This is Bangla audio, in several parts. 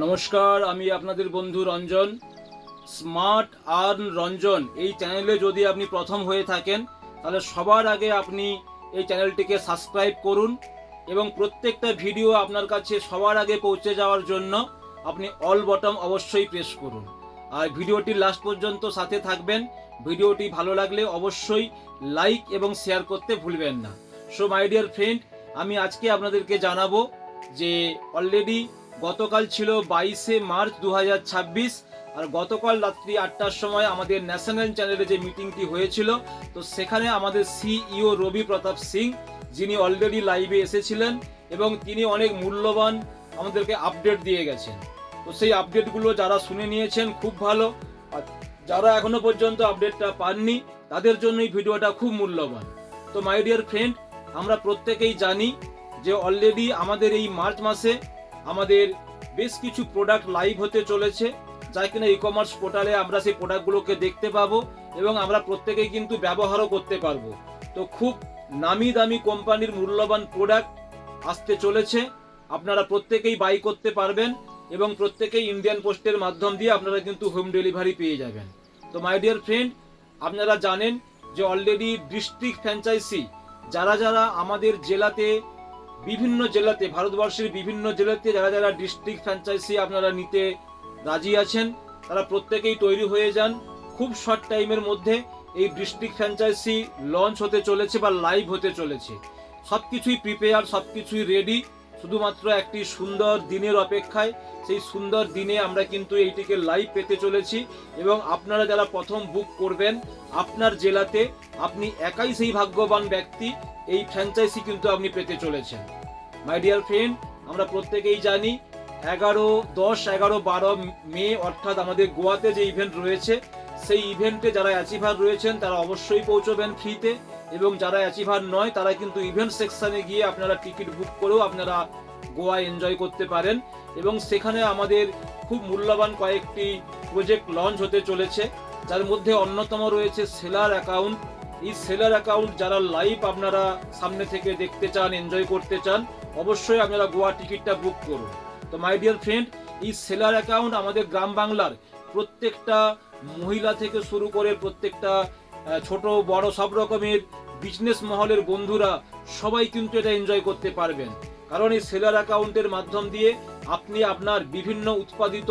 নমস্কার, আমি আপনাদের বন্ধু রঞ্জন। স্মার্ট আর্ন রঞ্জন এই চ্যানেলে যদি আপনি প্রথম হয়ে থাকেন তাহলে সবার আগে আপনি এই চ্যানেলটিকে সাবস্ক্রাইব করুন এবং প্রত্যেকটা ভিডিও আপনার কাছে সবার আগে পৌঁছে যাওয়ার জন্য আপনি অল বটম অবশ্যই প্রেস করুন। আর ভিডিওটি লাস্ট পর্যন্ত সাথে থাকবেন। ভিডিওটি ভালো লাগলে অবশ্যই লাইক এবং শেয়ার করতে ভুলবেন না। সো মাই ডিয়ার ফ্রেন্ড, আমি আজকে আপনাদেরকে জানাবো যে অলরেডি গতকাল ছিল 22শে মার্চ 2026, আর গতকাল রাত্রি 8টার সময় আমাদের ন্যাশনাল চ্যানেলে যে মিটিংটি হয়েছিল, তো সেখানে আমাদের সিইও রবি প্রতাপ সিং, যিনি অলরেডি লাইভে এসেছিলেন এবং তিনি অনেক মূল্যবান আমাদেরকে আপডেট দিয়ে গেছেন। তো সেই আপডেটগুলো যারা শুনে নিয়েছেন খুব ভালো, আর যারা এখনো পর্যন্ত আপডেটটা পাননি তাদের জন্য এই ভিডিওটা খুব মূল্যবান। তো মাই ডিয়ার ফ্রেন্ড, আমরা প্রত্যেকেই জানি যে অলরেডি আমাদের এই মার্চ মাসে আমাদের বেশ কিছু প্রোডাক্ট লাইভ হতে চলেছে, যা কিনা ই কমার্স পোর্টালে আমরা সেই প্রোডাক্টগুলোকে দেখতে পাবো এবং আমরা প্রত্যেকেই কিন্তু ব্যবহারও করতে পারবো। তো খুব নামি দামি কোম্পানির মূল্যবান প্রোডাক্ট আসতে চলেছে, আপনারা প্রত্যেকেই বাই করতে পারবেন এবং প্রত্যেকেই ইন্ডিয়ান পোস্টের মাধ্যম দিয়ে আপনারা কিন্তু হোম ডেলিভারি পেয়ে যাবেন। তো মাই ডিয়ার ফ্রেন্ড, আপনারা জানেন যে অলরেডি ডিস্ট্রিক্ট ফ্র্যাঞ্চাইজি যারা যারা আমাদের জেলাতে, বিভিন্ন জেলাতে, ভারতবর্ষের বিভিন্ন জেলাতে যারা যারা ডিস্ট্রিক্ট ফ্র্যাঞ্চাইজি আপনারা নিতে রাজি আছেন, তারা প্রত্যেকেই তৈরি হয়ে যান। খুব শর্ট টাইমের মধ্যে এই ডিস্ট্রিক্ট ফ্র্যাঞ্চাইজি লঞ্চ হতে চলেছে বা লাইভ হতে চলেছে। সব কিছুই প্রিপেয়ার, সব কিছুই রেডি, শুধুমাত্র একটি সুন্দর দিনের অপেক্ষায়। সেই সুন্দর দিনে আমরা কিন্তু এইটিকে লাইভ পেতে চলেছি এবং আপনারা যারা প্রথম বুক করবেন আপনার জেলাতে, আপনি একাই সেই ভাগ্যবান ব্যক্তি, এই ফ্র্যাঞ্চাইজি কিন্তু আপনি পেতে চলেছেন। মাই ডিয়ার ফ্রেন্ড, আমরা প্রত্যেকেই জানি 11, 10, 11, 12 মে অর্থাৎ আমাদের গোয়াতে যে ইভেন্ট রয়েছে, সেই ইভেন্টে যারা অ্যাচিভার রয়েছেন তারা অবশ্যই পৌঁছবেন ফ্রিতে, এবং যারা অ্যাচিভার নয় তারা কিন্তু ইভেন্ট সেকশনে গিয়ে আপনারা টিকিট বুক করেও আপনারা গোয়া এনজয় করতে পারেন। এবং সেখানে আমাদের খুব মূল্যবান কয়েকটি প্রজেক্ট লঞ্চ হতে চলেছে, যার মধ্যে অন্যতম রয়েছে সেলার অ্যাকাউন্ট। এই সেলার অ্যাকাউন্ট যারা লাইভ আপনারা সামনে থেকে দেখতে চান, এনজয় করতে চান, অবশ্যই আপনারা গোয়া টিকিটটা বুক করুন। তো মাই ডিয়ার ফ্রেন্ড, এই সেলার অ্যাকাউন্ট আমাদের গ্রাম বাংলার প্রত্যেকটা মহিলা থেকে শুরু করে প্রত্যেকটা ছোট বড় সব রকমের বিজনেস মহলের বন্ধুরা সবাই কিন্তু এটা এনজয় করতে পারবেন। কারণ এই সেলার অ্যাকাউন্টের মাধ্যম দিয়ে আপনি আপনার বিভিন্ন উৎপাদিত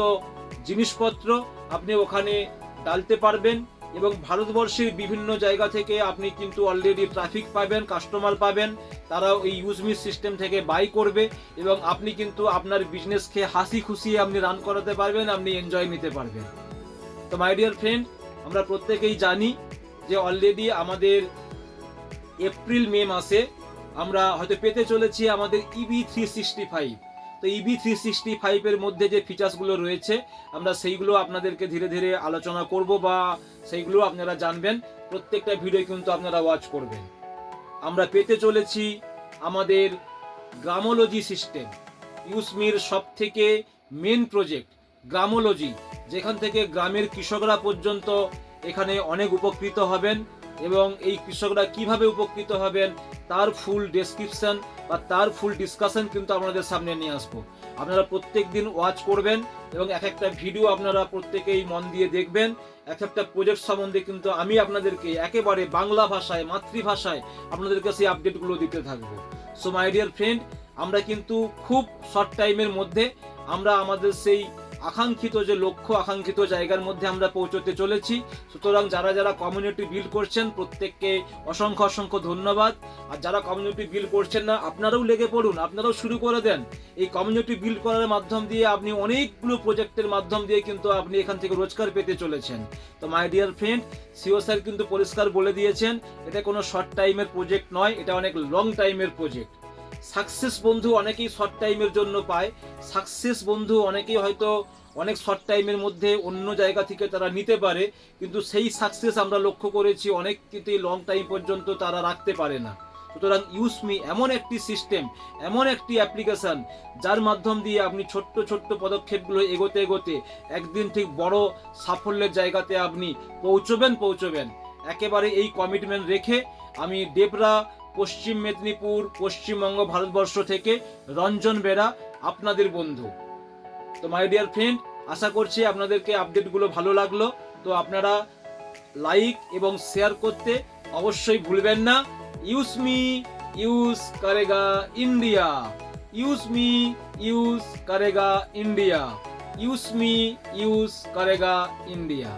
জিনিসপত্র আপনি ওখানে ডালতে পারবেন এবং ভারতবর্ষের বিভিন্ন জায়গা থেকে আপনি কিন্তু অলরেডি ট্রাফিক পাবেন, কাস্টমার পাবেন, তারাও এই ইউজমি সিস্টেম থেকে বাই করবে এবং আপনি কিন্তু আপনার বিজনেসকে হাসি খুশি আপনি রান করাতে পারবেন, আপনি এনজয় নিতে পারবেন। তো মাই ডিয়ার ফ্রেন্ড, আমরা প্রত্যেকেই জানি যে অলরেডি আমাদের এপ্রিল মে মাসে আমরা হয়তো পেতে চলেছি আমাদের EB365। তো EB365 এর মধ্যে যে ফিচার্সগুলো রয়েছে আমরা সেইগুলো আপনাদেরকে ধীরে ধীরে আলোচনা করব বা সেইগুলো আপনারা জানবেন। প্রত্যেকটা ভিডিও কিন্তু আপনারা ওয়াচ করবেন। আমরা পেতে চলেছি আমাদের গ্রামোলজি সিস্টেম, ইউসমির সব থেকে মেন প্রজেক্ট গ্রামোলজি, যেখান থেকে গ্রামের কৃষকরা পর্যন্ত এখানে অনেক উপকৃত হবেন এবং এই কৃষকরা কিভাবে উপকৃত হবেন তার ফুল ডেসক্রিপশন বা তার ফুল ডিসকাশন কিন্তু আপনাদের সামনে নিয়ে আসবো। আপনারা প্রত্যেক দিন ওয়াচ করবেন এবং এক একটা ভিডিও আপনারা প্রত্যেকেই মন দিয়ে দেখবেন। এক একটা প্রজেক্ট সম্বন্ধে কিন্তু আমি আপনাদেরকে একেবারে বাংলা ভাষায়, মাতৃভাষায় আপনাদেরকে সেই আপডেটগুলো দিতে থাকবো। সো মাই ডিয়ার ফ্রেন্ড, আমরা কিন্তু খুব শর্ট টাইমের মধ্যে আমরা আমাদের সেই আকাঙ্ক্ষিত যে লক্ষ্য, আকাঙ্ক্ষিত জায়গার মধ্যে আমরা পৌঁছতে চলেছি। সুতরাং যারা যারা কমিউনিটি বিল্ড করছেন প্রত্যেককে অসংখ্য অসংখ্য ধন্যবাদ। আর যারা কমিউনিটি বিল্ড করছেন না, আপনারাও লেগে পড়ুন, আপনারাও শুরু করে দেন। এই কমিউনিটি বিল্ড করার মাধ্যম দিয়ে আপনি অনেকগুলো প্রজেক্টের মাধ্যম দিয়ে কিন্তু আপনি এখান থেকে রোজগার পেতে চলেছেন। তো মাই ডিয়ার ফ্রেন্ড, সিও স্যার কিন্তু পরিষ্কার বলে দিয়েছেন এটা কোনো শর্ট টাইমের প্রজেক্ট নয়, এটা অনেক লং টাইমের প্রজেক্ট। সাকসেস বন্ধু অনেকেই শর্ট টাইমের জন্য পায়, সাকসেস বন্ধু অনেকেই হয়তো অনেক শর্ট টাইমের মধ্যে অন্য জায়গা থেকে তারা নিতে পারে, কিন্তু সেই সাকসেস আমরা লক্ষ্য করেছি অনেক কিন্তু লং টাইম পর্যন্ত তারা রাখতে পারে না। সুতরাং ইউসমি এমন একটি সিস্টেম, এমন একটি অ্যাপ্লিকেশন যার মাধ্যম দিয়ে আপনি ছোট্ট ছোট্ট পদক্ষেপগুলো এগোতে এগোতে একদিন ঠিক বড় সাফল্যের জায়গাতে আপনি পৌঁছবেন। একেবারে এই কমিটমেন্ট রেখে আমি ডেবরা, পশ্চিম মেদিনীপুর, পশ্চিমবঙ্গ, ভারতবর্ষ থেকে রঞ্জন বেরা, আপনাদের বন্ধু। তো মাই ডিয়ার ফ্রেন্ড, আশা করছি আপনাদেরকে আপডেটগুলো ভালো লাগলো। তো আপনারা লাইক এবং শেয়ার করতে অবশ্যই ভুলবেন না। ইউজ মি ইউজ করেগা ইন্ডিয়া, ইউজ মি ইউজ করেগা ইন্ডিয়া, ইউজ মি ইউজ করেগা ইন্ডিয়া।